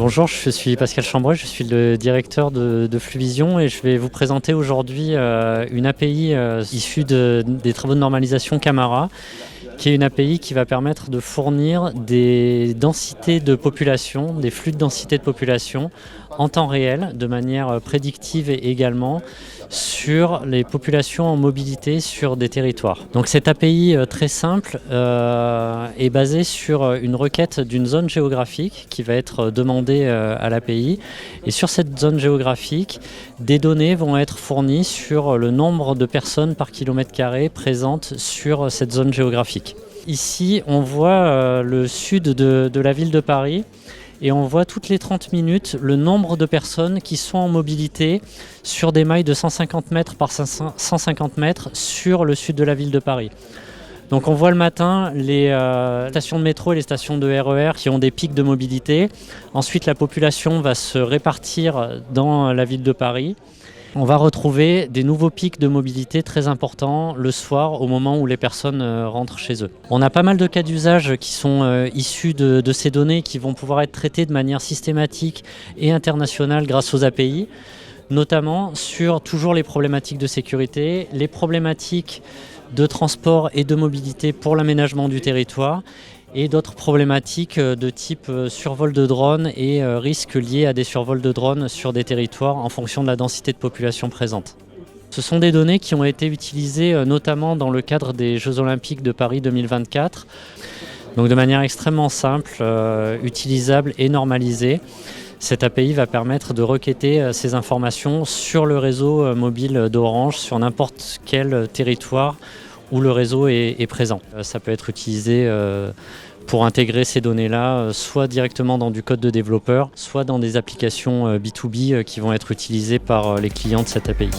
Bonjour, je suis Pascal Chambreux, je suis le directeur de Fluvision et je vais vous présenter aujourd'hui une API issue des travaux de normalisation Camara, qui est une API qui va permettre de fournir des densités de population, des flux de densité de population en temps réel, de manière prédictive et également sur les populations en mobilité sur des territoires. Donc cette API très simple est basée sur une requête d'une zone géographique qui va être demandée à l'API. Et sur cette zone géographique, des données vont être fournies sur le nombre de personnes par kilomètre carré présentes sur cette zone géographique. Ici, on voit le sud de la ville de Paris. Et on voit toutes les 30 minutes le nombre de personnes qui sont en mobilité sur des mailles de 150 mètres par 150 mètres sur le sud de la ville de Paris. Donc on voit le matin les stations de métro et les stations de RER qui ont des pics de mobilité. Ensuite, la population va se répartir dans la ville de Paris. On va retrouver des nouveaux pics de mobilité très importants le soir au moment où les personnes rentrent chez eux. On a pas mal de cas d'usage qui sont issus de ces données qui vont pouvoir être traités de manière systématique et internationale grâce aux API, notamment sur toujours les problématiques de sécurité, les problématiques de transport et de mobilité pour l'aménagement du territoire et d'autres problématiques de type survol de drones et risques liés à des survols de drones sur des territoires en fonction de la densité de population présente. Ce sont des données qui ont été utilisées notamment dans le cadre des Jeux Olympiques de Paris 2024, donc de manière extrêmement simple, utilisable et normalisée. Cette API va permettre de requêter ces informations sur le réseau mobile d'Orange, sur n'importe quel territoire où le réseau est présent. Ça peut être utilisé pour intégrer ces données-là, soit directement dans du code de développeur, soit dans des applications B2B qui vont être utilisées par les clients de cette API.